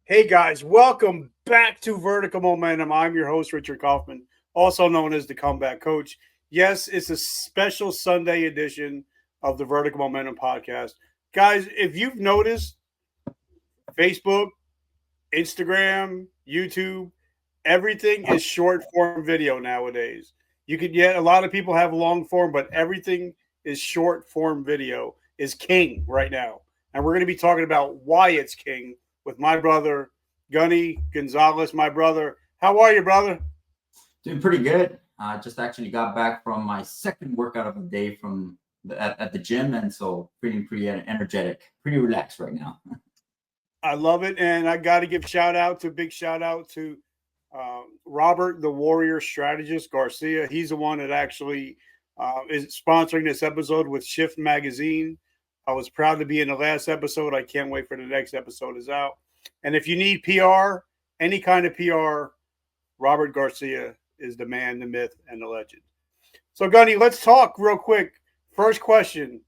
Hey guys, welcome back to Vertical Momentum. I'm your host, Richard Kaufman, also known as the Comeback Coach. Yes, it's a special Sunday edition of the Vertical Momentum podcast. Guys, if you've noticed, Facebook, Instagram, YouTube, everything is short form video nowadays. You could yet a lot of people have long form, but everything is short form video is king right now. And we're going to be talking about why it's king with my brother Gunny Gonzalez, my brother. How are you, brother? Doing pretty good. I just actually got back from my second workout of the day at the gym, and so feeling pretty energetic, pretty relaxed right now. I love it, and I got to give big shout out to Robert, the Warrior Strategist Garcia. He's the one that actually is sponsoring this episode with Shift Magazine. I was proud to be in the last episode. I can't wait for the next episode is out. And if you need PR, any kind of PR, Robert Garcia is the man, the myth, and the legend. So, Gunny, let's talk real quick. First question: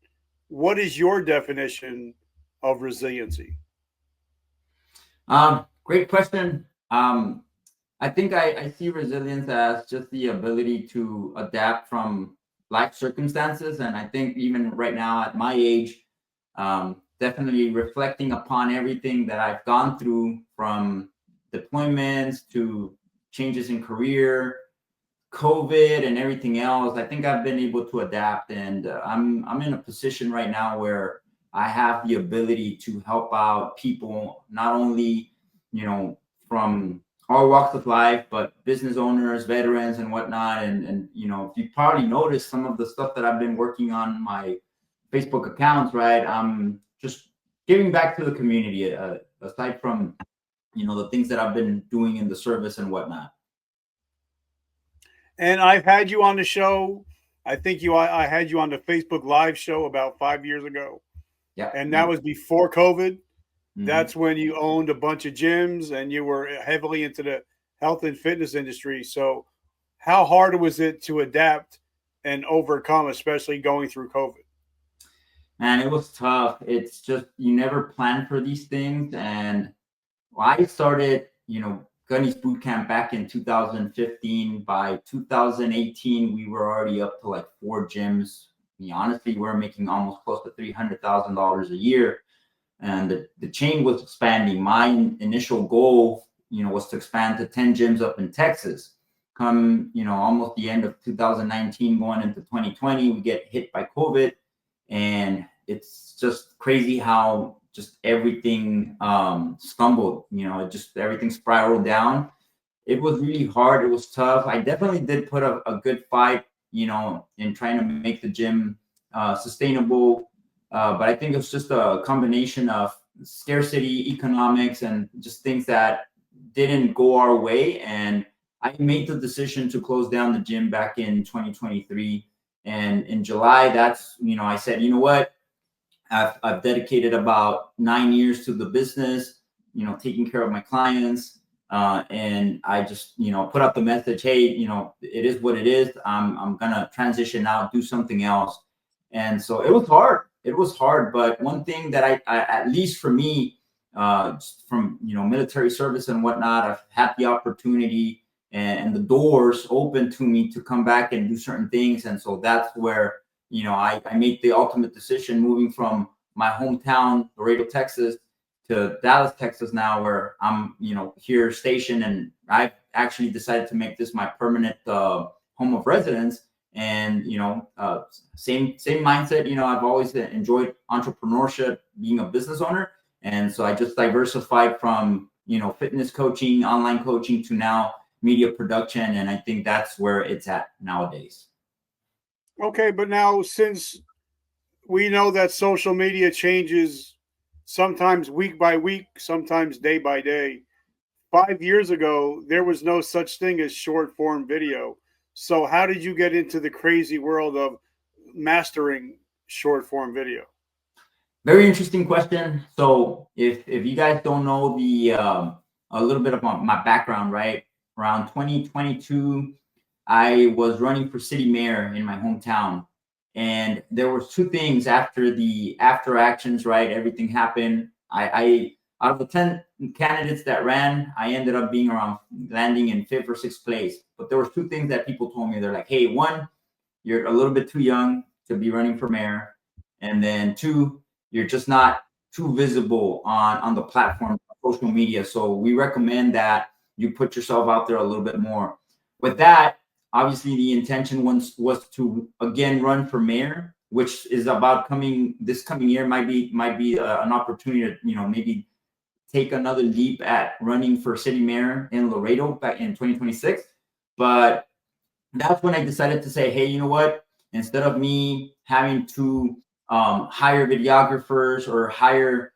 what is your definition of resiliency? Great question. I think I see resilience as just the ability to adapt from life circumstances, and I think even right now at my age, definitely reflecting upon everything that I've gone through from deployments to changes in career, COVID, and everything else. I think I've been able to adapt, and I'm in a position right now where I have the ability to help out people, not only from all walks of life, but business owners, veterans, and whatnot. And if you probably noticed some of the stuff that I've been working on my Facebook accounts, right? I'm just giving back to the community, aside from the things that I've been doing in the service and whatnot. And I've had you on the show. I had you on the Facebook Live show about 5 years ago, Yeah. and that was before COVID. Mhm. That's when you owned a bunch of gyms and you were heavily into the health and fitness industry. So, how hard was it to adapt and overcome, especially going through COVID? Man, it was tough. It's just you never plan for these things. And I started, Gunny's boot camp back in 2015. By 2018, we were already up to like 4 gyms. Honestly, we're making almost close to $300,000 a year, and the chain was expanding. My initial goal, was to expand to 10 gyms up in Texas. Come, almost the end of 2019, going into 2020, we get hit by COVID, and it's just crazy how just everything stumbled. It just everything spiraled down. It was really hard. It was tough. I definitely did put a good fight, in trying to make the gym sustainable. But I think it's just a combination of scarcity, economics, and just things that didn't go our way. And I made the decision to close down the gym back in 2023. And in July, that's, I said, you know what? I've dedicated about 9 years to the business, taking care of my clients. And I just, put out the message, hey, it is what it is. I'm going to transition out, do something else. And so it was hard. It was hard. But one thing that I at least for me, from, military service and whatnot, I've had the opportunity and the doors open to me to come back and do certain things. And so that's where, I made the ultimate decision moving from my hometown, Laredo, Texas, to Dallas, Texas now, where I'm, here stationed, and I've actually decided to make this my permanent home of residence. And same mindset. I've always enjoyed entrepreneurship, being a business owner, and so I just diversified from fitness coaching, online coaching, to now media production, and I think that's where it's at nowadays. Okay, but now since we know that social media changes sometimes week by week, sometimes day by day. 5 years ago, there was no such thing as short form video. So, how did you get into the crazy world of mastering short form video? Very interesting question. So if you guys don't know the a little bit of my background, right? Around 2022, I was running for city mayor in my hometown, and there was two things after the after actions, right? Everything happened. I out of the candidates that ran, I ended up landing in 5th or 6th place. But there were 2 things that people told me. They're like, hey, 1, you're a little bit too young to be running for mayor. And then 2, you're just not too visible on the platform, social media. So we recommend that you put yourself out there a little bit more. With that, obviously the intention was to again run for mayor, which is about this coming year might be an opportunity to, you know, maybe take another leap at running for city mayor in Laredo back in 2026. But that's when I decided to say, hey, you know what? Instead of me having to hire videographers or hire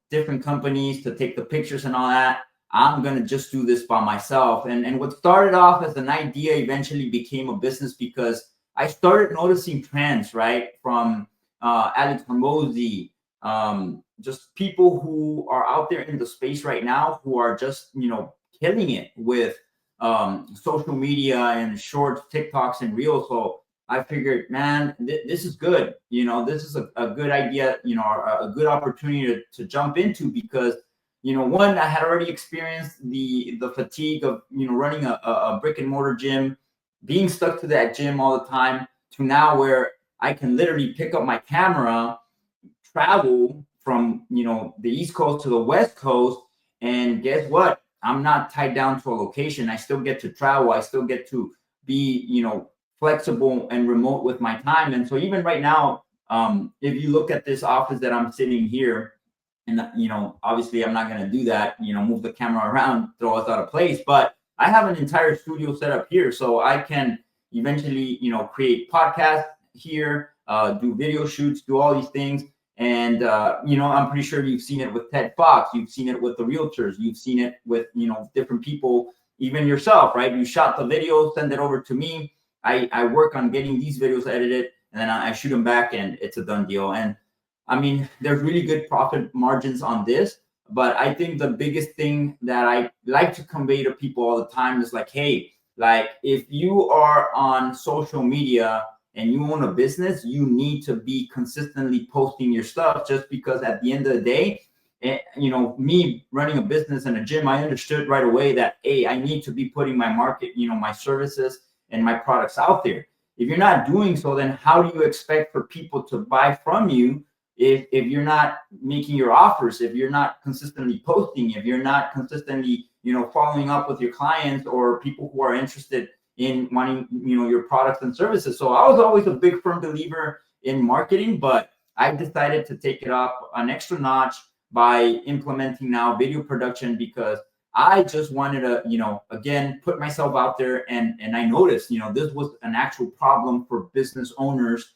different companies to take the pictures and all that, I'm gonna just do this by myself. And what started off as an idea eventually became a business, because I started noticing trends, right? From Alex Hormozy, just people who are out there in the space right now who are just, you know, killing it with social media and short TikToks and reels. So I figured, man, this is good. You know, this is a good idea, you know, a good opportunity to jump into, because, you know, 1, I had already experienced the fatigue of, you know, running a brick and mortar gym, being stuck to that gym all the time, to now where I can literally pick up my camera, travel from, you know, the East Coast to the West Coast, and guess what? I'm not tied down to a location. I still get to travel. I still get to be, you know, flexible and remote with my time. And so even right now, if you look at this office that I'm sitting here, and, you know, obviously I'm not going to do that, you know, move the camera around, throw us out of place, but I have an entire studio set up here. So I can eventually, you know, create podcasts here, do video shoots, do all these things. And, you know, I'm pretty sure you've seen it with Ted Fox. You've seen it with the realtors. You've seen it with, you know, different people, even yourself, right? You shot the video, send it over to me. I work on getting these videos edited, and then I shoot them back, and it's a done deal. And I mean, there's really good profit margins on this. But I think the biggest thing that I like to convey to people all the time is like, hey, like if you are on social media and you own a business, you need to be consistently posting your stuff, just because at the end of the day, you know, me running a business and a gym, I understood right away that, hey, I need to be putting my market, you know, my services and my products out there. If you're not doing so, then how do you expect for people to buy from you if you're not making your offers, if you're not consistently posting, if you're not consistently, you know, following up with your clients or people who are interested in wanting, you know, your products and services? So I was always a big firm believer in marketing, but I decided to take it up an extra notch by implementing now video production, because I just wanted to, you know, again, put myself out there. And I noticed, you know, this was an actual problem for business owners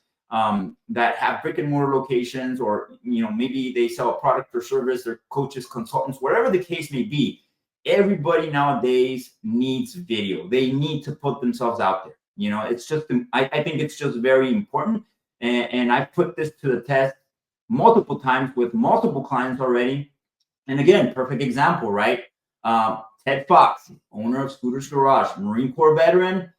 that have brick and mortar locations, or, you know, maybe they sell a product or service, they're coaches, consultants, whatever the case may be. Everybody nowadays needs video. They need to put themselves out there. You know, it's just, I think it's just very important. And I put this to the test multiple times with multiple clients already. And again, perfect example, right? Ted Fox, owner of Scooters Garage, Marine Corps veteran.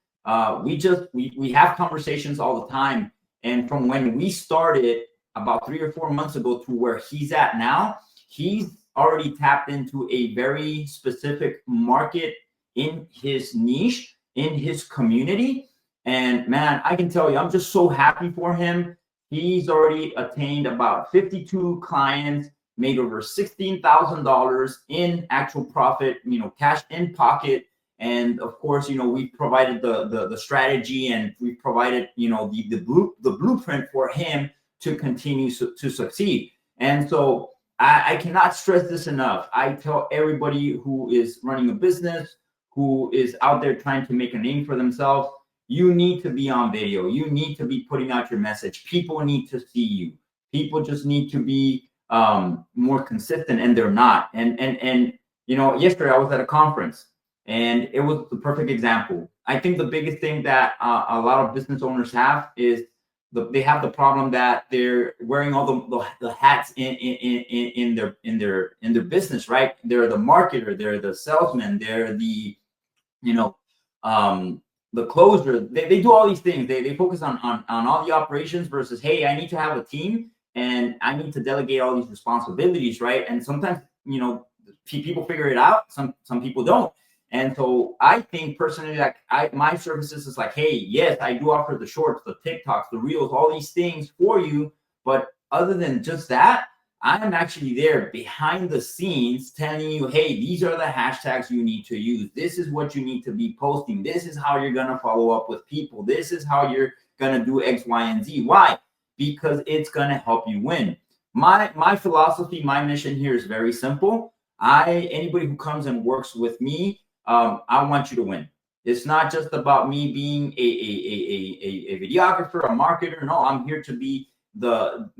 We have conversations all the time. And from when we started about 3 or 4 months ago to where he's at now, he's already tapped into a very specific market in his niche, in his community. And man, I can tell you, I'm just so happy for him. He's already attained about 52 clients, made over $16,000 in actual profit, you know, cash in pocket. And of course, you know, we provided the strategy, and we provided, you know, the blueprint for him to continue to succeed. And so I cannot stress this enough. I tell everybody who is running a business, who is out there trying to make a name for themselves, you need to be on video. You need to be putting out your message. People need to see you. People just need to be more consistent, and they're not. And you know, yesterday I was at a conference, and it was the perfect example. I think the biggest thing that a lot of business owners have is they have the problem that they're wearing all the hats in their business, right? They're the marketer, they're the salesman, they're the, you know, the closer. They do all these things. They focus on all the operations versus, hey, I need to have a team and I need to delegate all these responsibilities, right? And sometimes people figure it out. Some people don't. And so I think personally, like my services is like, hey, yes, I do offer the shorts, the TikToks, the reels, all these things for you. But other than just that, I'm actually there behind the scenes telling you, hey, these are the hashtags you need to use. This is what you need to be posting. This is how you're going to follow up with people. This is how you're going to do X, Y, and Z. Why? Because it's going to help you win. My philosophy, my mission here is very simple. Anybody who comes and works with me, I want you to win. It's not just about me being a videographer, a marketer. No, I'm here to be the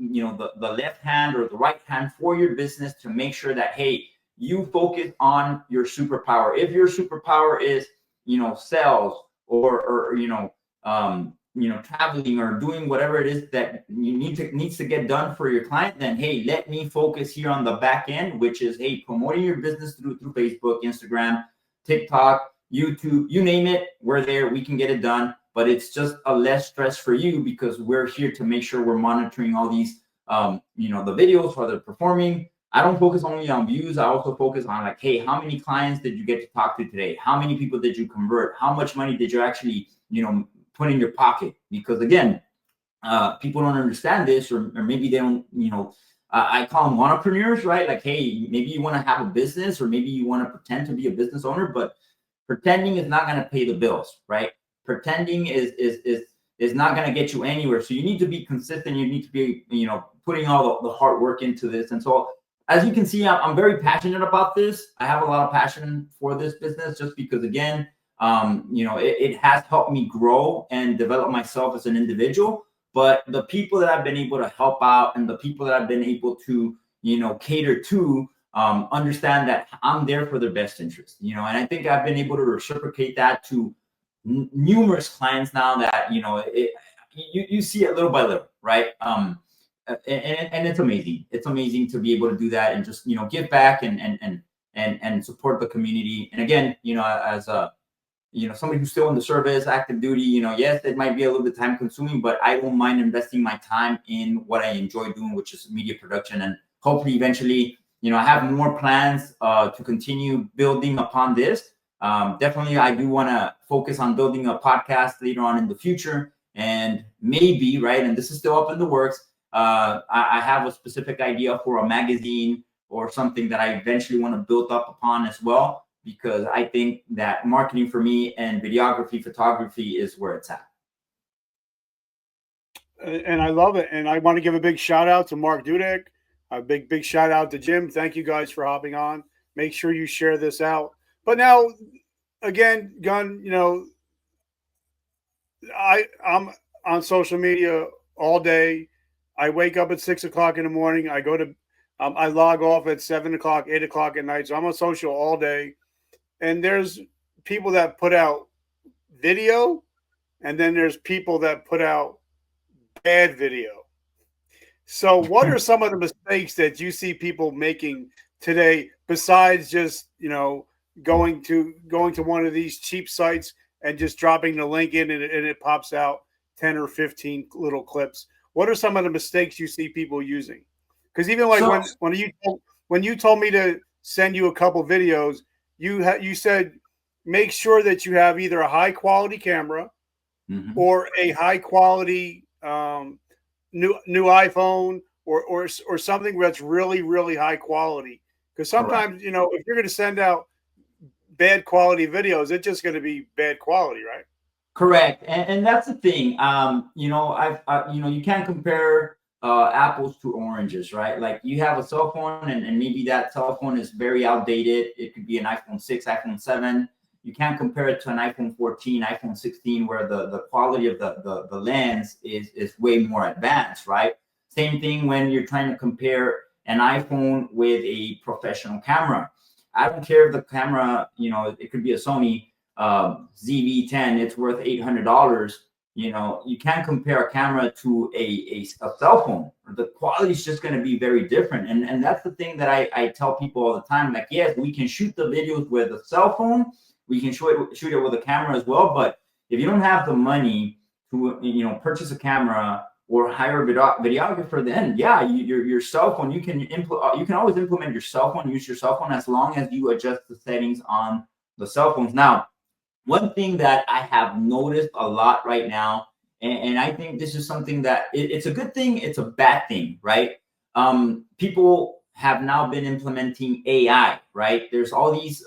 left hand or the right hand for your business to make sure that, hey, you focus on your superpower. If your superpower is, sales or traveling or doing whatever it is that needs to get done for your client, then, hey, let me focus here on the back end, which is, hey, promoting your business through Facebook, Instagram, TikTok, YouTube, you name it, we're there, we can get it done. But it's just a less stress for you because we're here to make sure we're monitoring all these, the videos, how they're performing. I don't focus only on views. I also focus on like, hey, how many clients did you get to talk to today? How many people did you convert? How much money did you actually, put in your pocket? Because again, people don't understand this, or maybe they don't, I call them entrepreneurs, right? Like, hey, maybe you want to have a business, or maybe you want to pretend to be a business owner, but pretending is not going to pay the bills, right? Pretending is not going to get you anywhere. So you need to be consistent. You need to be, putting all the hard work into this. And so, as you can see, I'm very passionate about this. I have a lot of passion for this business just because, again, it has helped me grow and develop myself as an individual. But the people that I've been able to help out and the people that I've been able to, cater to, understand that I'm there for their best interest, and I think I've been able to reciprocate that to numerous clients now that, you see it little by little, right? And it's amazing. It's amazing to be able to do that and just, give back and support the community. And again, as a, somebody who's still in the service, active duty, yes, it might be a little bit time consuming, but I don't mind investing my time in what I enjoy doing, which is media production. And hopefully eventually, I have more plans to continue building upon this. Definitely, I do want to focus on building a podcast later on in the future. And maybe, right, and this is still up in the works, I have a specific idea for a magazine or something that I eventually want to build up upon as well, because I think that marketing for me and videography, photography is where it's at. And I love it. And I want to give a big shout out to Mark Dudek. A big shout out to Jim. Thank you guys for hopping on. Make sure you share this out. But now, again, Gun, I'm on social media all day. I wake up at 6 o'clock in the morning. I go to, I log off at 7 o'clock, 8 o'clock at night. So I'm on social all day. And there's people that put out video, and then there's people that put out bad video. So what are some of the mistakes that you see people making today, besides just, going to one of these cheap sites and just dropping the link in and it pops out 10 or 15 little clips? What are some of the mistakes you see people using? Because even like when you told me to send you a couple videos, you said make sure that you have either a high quality camera or a high quality new iPhone or something that's really, really high quality. Because sometimes, if you're going to send out bad quality videos, it's just going to be bad quality, right? Correct. And that's the thing. You can't compare apples to oranges, right? Like you have a cell phone and maybe that cell phone is very outdated. It could be an iPhone 6, iPhone 7. You can't compare it to an iPhone 14, iPhone 16, where the quality of the lens is way more advanced, right? Same thing when you're trying to compare an iPhone with a professional camera. I don't care if the camera, it could be a Sony ZV-10, it's worth $800. You can't compare a camera to a cell phone. The quality is just going to be very different. And that's the thing that I tell people all the time. Like, yes, we can shoot the videos with a cell phone. We can shoot it with a camera as well. But if you don't have the money to, purchase a camera or hire a videographer, then yeah, your cell phone, you can always implement your cell phone, use your cell phone, as long as you adjust the settings on the cell phones. Now, one thing that I have noticed a lot right now, and I think this is something that it's a good thing, it's a bad thing, right? People have now been implementing AI, right? There's all these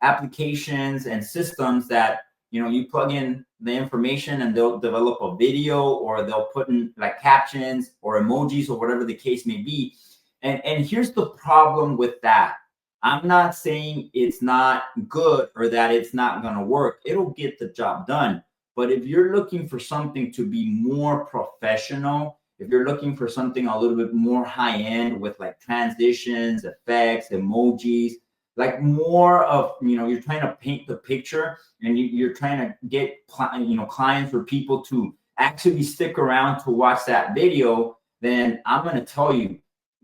applications and systems that, you plug in the information and they'll develop a video, or they'll put in like captions or emojis or whatever the case may be. And here's the problem with that. I'm not saying it's not good or that it's not going to work. It'll get the job done. But if you're looking for something to be more professional, if you're looking for something a little bit more high end with like transitions, effects, emojis, like more of, you're trying to paint the picture, and you're trying to get, clients or people to actually stick around to watch that video, then I'm going to tell you,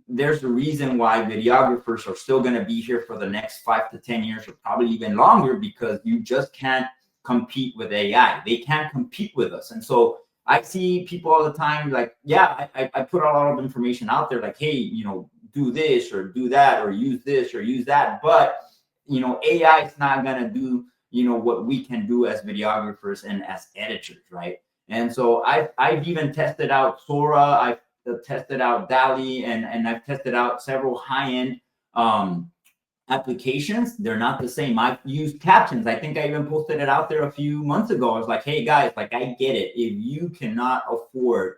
there's a reason why videographers are still going to be here for the next 5 to 10 years, or probably even longer, because you just can't compete with AI. They can't compete with us. And so I see people all the time like, yeah, I put a lot of information out there like, hey, do this or do that, or use this or use that. But, AI is not going to do, what we can do as videographers and as editors, right? And so I've even tested out Sora. I've tested out DALL-E, and I've tested out several high-end applications. They're not the same. I've used captions. I think I even posted it out there a few months ago. I was like, hey guys, like, I get it. If you cannot afford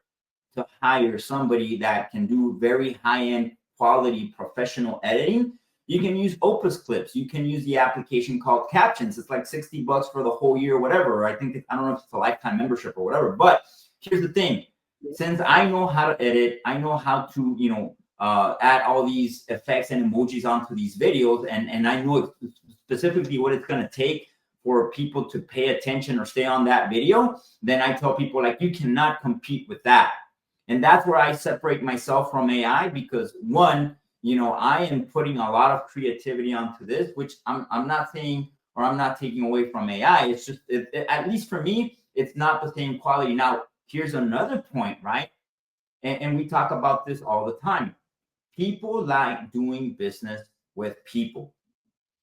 to hire somebody that can do very high-end quality professional editing, you can use Opus Clips. You can use the application called Captions. It's like $60 for the whole year or whatever. I think I don't know if it's a lifetime membership or whatever. But here's the thing. Since I know how to edit, I know how to, add all these effects and emojis onto these videos, and I know specifically what it's going to take for people to pay attention or stay on that video, then I tell people, like, you cannot compete with that. And that's where I separate myself from AI, because one, I am putting a lot of creativity onto this, which I'm not saying, or I'm not taking away from AI. It's just, at least for me, it's not the same quality. Now, here's another point, right? And we talk about this all the time. People like doing business with people.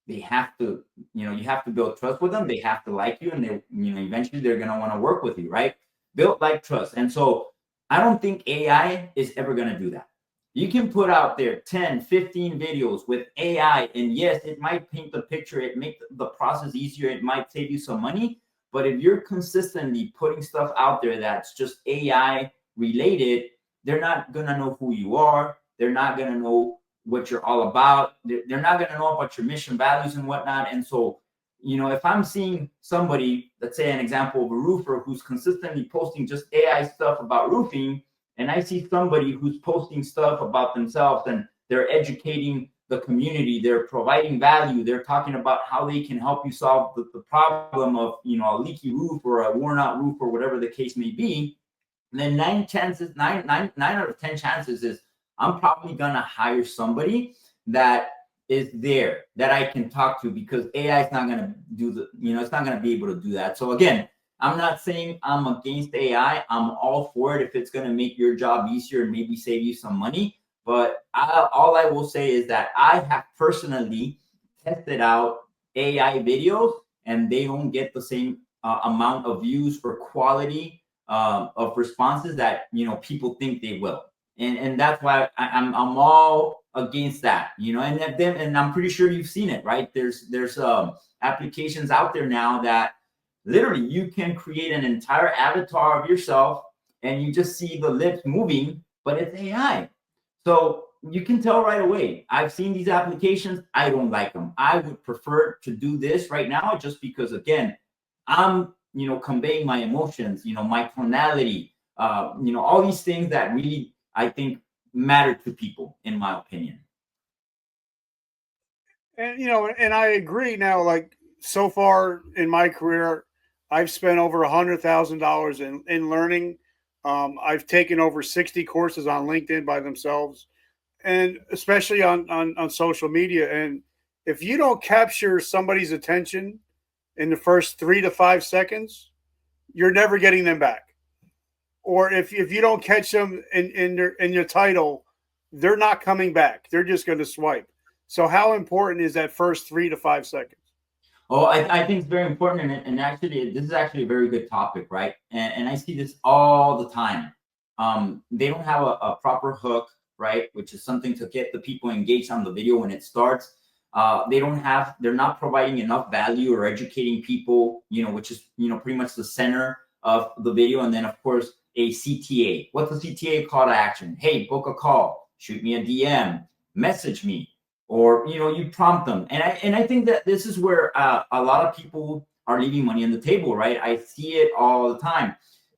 They have to, you have to build trust with them. They have to like you, and they, eventually they're going to want to work with you, right? Build like trust. And so I don't think AI is ever going to do that. You can put out there 10, 15 videos with AI, and yes, it might paint the picture. It make the process easier. It might save you some money. But if you're consistently putting stuff out there that's just AI related, they're not going to know who you are. They're not going to know what you're all about. They're not going to know about your mission, values, and whatnot. And so, if I'm seeing somebody, let's say an example of a roofer who's consistently posting just AI stuff about roofing, and I see somebody who's posting stuff about themselves, and they're educating the community, they're providing value, they're talking about how they can help you solve the problem of, a leaky roof or a worn out roof or whatever the case may be, and then nine out of 10 chances is I'm probably going to hire somebody that is there that I can talk to, because AI is not going to do it's not going to be able to do that. So again, I'm not saying I'm against AI. I'm all for it if it's going to make your job easier and maybe save you some money. But all I will say is that I have personally tested out AI videos, and they don't get the same amount of views or quality of responses that people think they will. And that's why I'm all against that, and I'm pretty sure you've seen it, right? There's applications out there now that literally you can create an entire avatar of yourself, and you just see the lips moving, but it's AI. So you can tell right away. I've seen these applications. I don't like them. I would prefer to do this right now, just because, again, I'm, conveying my emotions, my tonality, all these things that really, I think, matter to people, in my opinion. And and I agree. Now, like, so far in my career, I've spent over $100,000 in learning. I've taken over 60 courses on LinkedIn by themselves, and especially on social media. And if you don't capture somebody's attention in the first 3 to 5 seconds, you're never getting them back. or if you don't catch them in your title, they're not coming back. They're just going to swipe. So how important is that first 3 to 5 seconds? Oh, I think it's very important, and actually, this is actually a very good topic, right? And I see this all the time. They don't have a proper hook, right? Which is something to get the people engaged on the video when it starts. They're not providing enough value or educating people, which is, pretty much the center of the video. And then, of course, a CTA. What's a CTA? Call to action. Hey, book a call, shoot me a DM, message me, or you prompt them. And I think that this is where a lot of people are leaving money on the table, right? I see it all the time.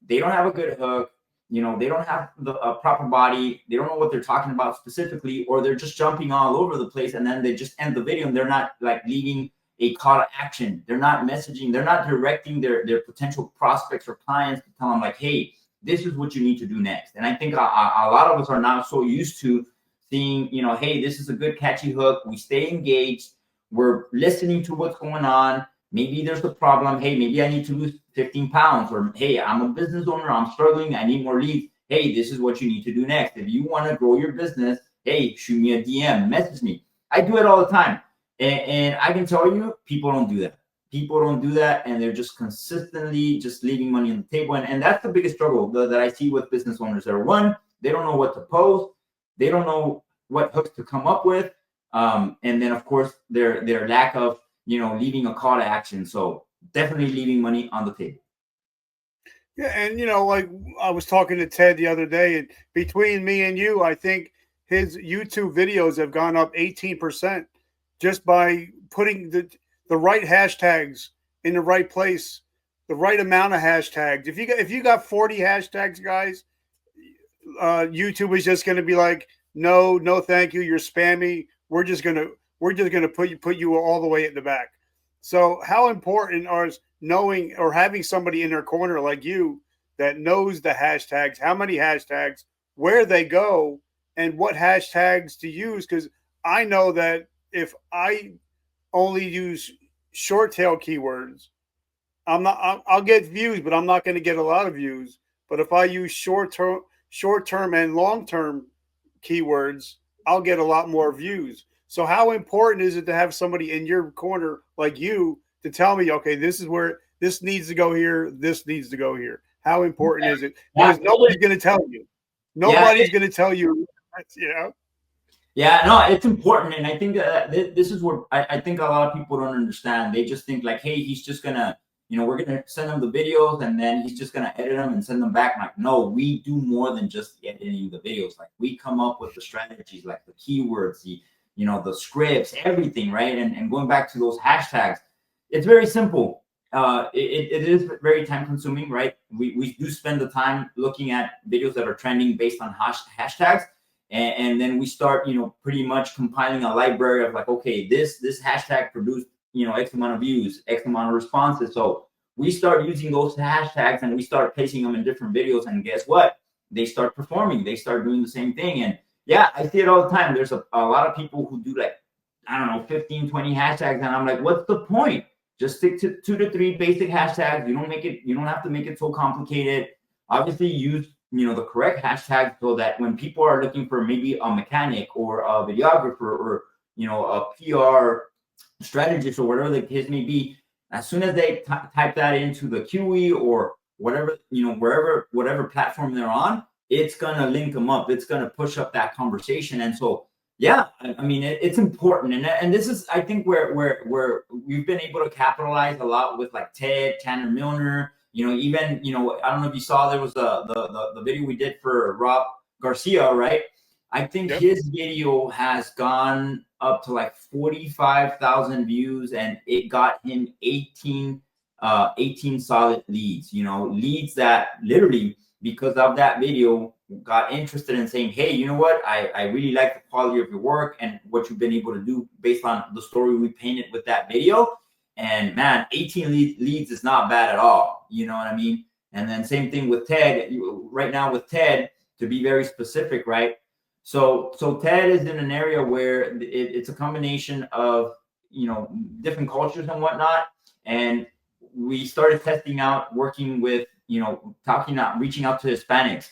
They don't have a good hook. They don't have the proper body. They don't know what they're talking about specifically, or they're just jumping all over the place, and then they just end the video and they're not like leaving a call to action. They're not messaging. They're not directing their potential prospects or clients to tell them like, hey, this is what you need to do next. And I think a lot of us are now so used to seeing, hey, this is a good catchy hook. We stay engaged. We're listening to what's going on. Maybe there's a problem. Hey, maybe I need to lose 15 pounds. Or, hey, I'm a business owner. I'm struggling. I need more leads. Hey, this is what you need to do next. If you want to grow your business, hey, shoot me a DM, message me. I do it all the time. And I can tell you, people don't do that. People don't do that. And they're just consistently just leaving money on the table. And that's the biggest struggle that I see with business owners. They're one, they don't know what to post. They don't know what hooks to come up with. And then, of course, their lack of, leaving a call to action. So definitely leaving money on the table. Yeah, and like I was talking to Ted the other day, and between me and you, I think his YouTube videos have gone up 18% just by putting the right hashtags in the right place, the right amount of hashtags. If you got 40 hashtags, guys, YouTube is just going to be like, no, thank you, you're spammy. We're just gonna put you all the way at the back. So how important are knowing or having somebody in their corner like you that knows the hashtags, how many hashtags, where they go, and what hashtags to use? Because I know that if I only use short tail keywords, I'll get views, but I'm not going to get a lot of views. But if I use short term and long term keywords, I'll get a lot more views. So how important is it to have somebody in your corner like you to tell me, okay, this is where this needs to go here, this needs to go here? How important is it? Because nobody's going to tell you. Nobody's going to tell you. Yeah, no, it's important. And I think this is where I think a lot of people don't understand. They just think like, hey, he's just going to, we're going to send him the videos and then he's just going to edit them and send them back. Like, no, we do more than just editing the videos. Like we come up with the strategies, like the keywords, the scripts, everything, right? And going back to those hashtags, it's very simple. It is very time consuming, right? We do spend the time looking at videos that are trending based on hashtags. And then we start, pretty much compiling a library of like, okay, this hashtag produced, X amount of views, X amount of responses. So we start using those hashtags and we start placing them in different videos. And guess what? They start performing. They start doing the same thing. And yeah, I see it all the time. There's a lot of people who do like, I don't know, 15, 20 hashtags. And I'm like, what's the point? Just stick to 2 to 3 basic hashtags. You don't have to make it so complicated. Obviously use, the correct hashtag so that when people are looking for maybe a mechanic or a videographer or, a PR strategist or whatever the case may be, as soon as they type that into the QE or whatever, whatever platform they're on, it's going to link them up. It's going to push up that conversation. And so, yeah, I mean, it's important. And this is, I think, where we've been able to capitalize a lot with like Ted, Tanner Milner, even, I don't know if you saw, there was the video we did for Rob Garcia, right? I think his video has gone up to like 45,000 views and it got him 18 solid leads, leads that literally because of that video got interested in saying, hey, you know what? I really like the quality of your work and what you've been able to do based on the story we painted with that video. And man, 18 leads is not bad at all. You know what I mean? And then same thing with Ted. Right now with Ted, to be very specific, right? So Ted is in an area where it's a combination of, different cultures and whatnot. And we started testing out working with reaching out to Hispanics.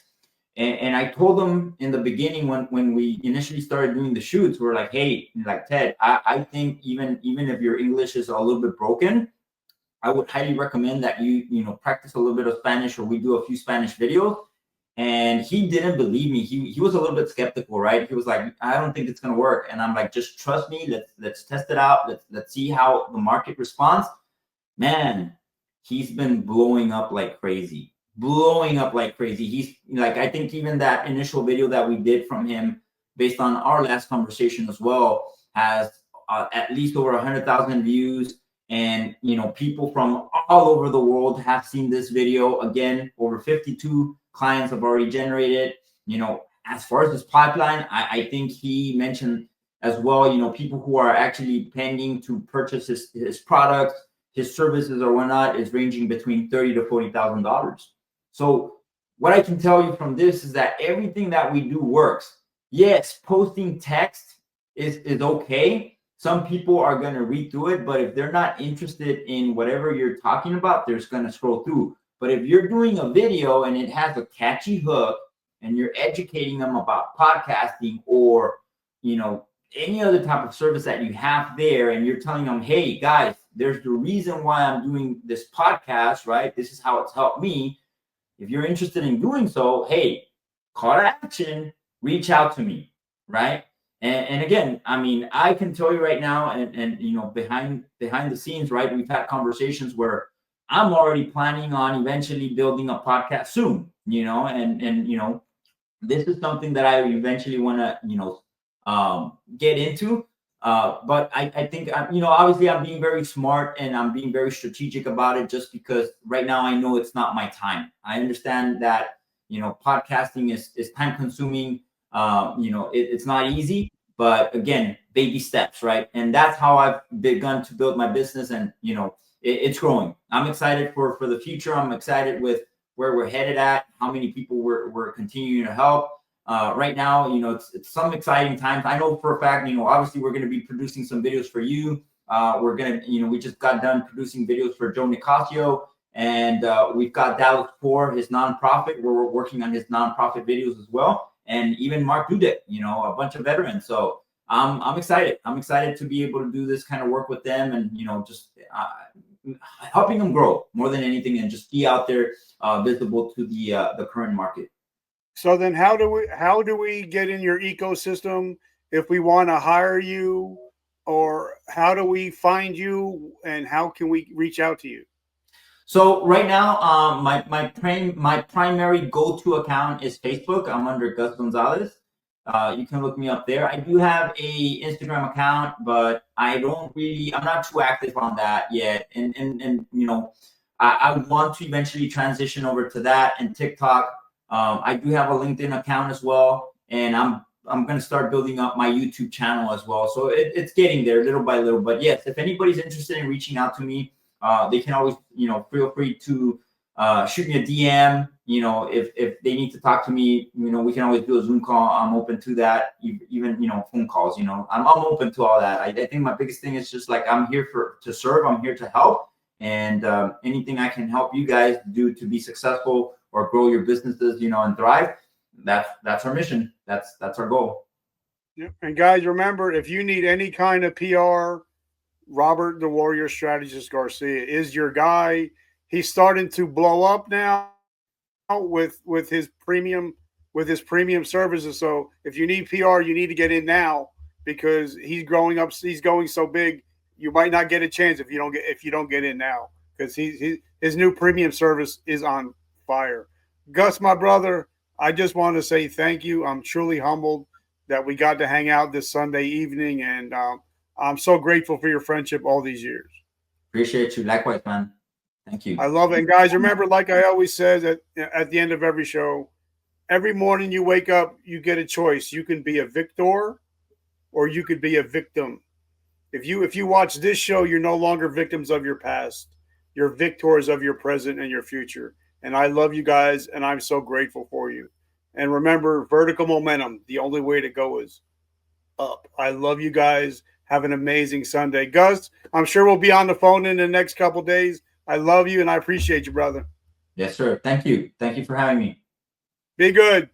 And I told them in the beginning when we initially started doing the shoots, we're like, hey, like Ted, I think even if your English is a little bit broken, I would highly recommend that you practice a little bit of Spanish, or we do a few Spanish videos. And he didn't believe me. He was a little bit skeptical, right? He was like, I don't think it's gonna work. And I'm like, just trust me. Let's test it out. Let's see how the market responds. Man, he's been blowing up like crazy. He's like, I think even that initial video that we did from him, based on our last conversation as well, has at least over 100,000 views. And people from all over the world have seen this video. Again, over 52 clients have already generated. As far as this pipeline, I think he mentioned as well, people who are actually pending to purchase his products, his services or whatnot, is ranging between $30,000 to $40,000. So what I can tell you from this is that everything that we do works. Yes, posting text is okay. Some people are going to read through it, but if they're not interested in whatever you're talking about, they're just going to scroll through. But if you're doing a video and it has a catchy hook and you're educating them about podcasting or, any other type of service that you have there, and you're telling them, hey, guys, there's the reason why I'm doing this podcast, right? This is how it's helped me. If you're interested in doing so, hey, call to action, reach out to me, right? And again, I mean, I can tell you right now, and behind the scenes, right, we've had conversations where I'm already planning on eventually building a podcast soon, and this is something that I eventually want to, get into. But I think, obviously I'm being very smart and I'm being very strategic about it, just because right now I know it's not my time. I understand that, podcasting is time consuming. It's not easy, but again, baby steps, right? And that's how I've begun to build my business, and it's growing. I'm excited for the future. I'm excited with where we're headed at, how many people we're continuing to help. Right now, it's some exciting times. I know for a fact, obviously we're going to be producing some videos for you. We're going to, we just got done producing videos for Joe Nicasio, and we've got Dallas for his nonprofit, where we're working on his nonprofit videos as well. And even Mark Dudek, a bunch of veterans. So I'm excited. I'm excited to be able to do this kind of work with them, and just helping them grow more than anything, and just be out there visible to the current market. So then, how do we get in your ecosystem if we want to hire you, or how do we find you, and how can we reach out to you? So right now, my primary go-to account is Facebook. I'm under Gus Gonzalez. You can look me up there. I do have a Instagram account, but I'm not too active on that yet. And I want to eventually transition over to that, and TikTok. I do have a LinkedIn account as well, and I'm going to start building up my YouTube channel as well. So it's getting there little by little. But yes, if anybody's interested in reaching out to me, they can always, feel free to shoot me a DM. If they need to talk to me, we can always do a Zoom call. I'm open to that. Even, phone calls, I'm open to all that. I think my biggest thing is just like, I'm here to serve. I'm here to help. And anything I can help you guys do to be successful or grow your businesses, and thrive, that's our mission. That's our goal. Yeah. And guys, remember, if you need any kind of PR, Robert the Warrior Strategist Garcia is your guy. He's starting to blow up now with his premium services. So if you need PR, you need to get in now, because he's growing up. He's going so big, you might not get a chance if you don't get in now, because his new premium service is on fire. Gus, my brother, I just want to say thank you. I'm truly humbled that we got to hang out this Sunday evening, and I'm so grateful for your friendship all these years. Appreciate you. Likewise, man. Thank you. I love it. And guys, remember, like I always says at the end of every show, every morning you wake up, you get a choice. You can be a victor, or you could be a victim. If you watch this show, you're no longer victims of your past. You're victors of your present and your future. And I love you guys, and I'm so grateful for you. And remember, vertical momentum, the only way to go is up. I love you guys. Have an amazing Sunday. Gus, I'm sure we'll be on the phone in the next couple of days. I love you, and I appreciate you, brother. Yes, sir. Thank you. Thank you for having me. Be good.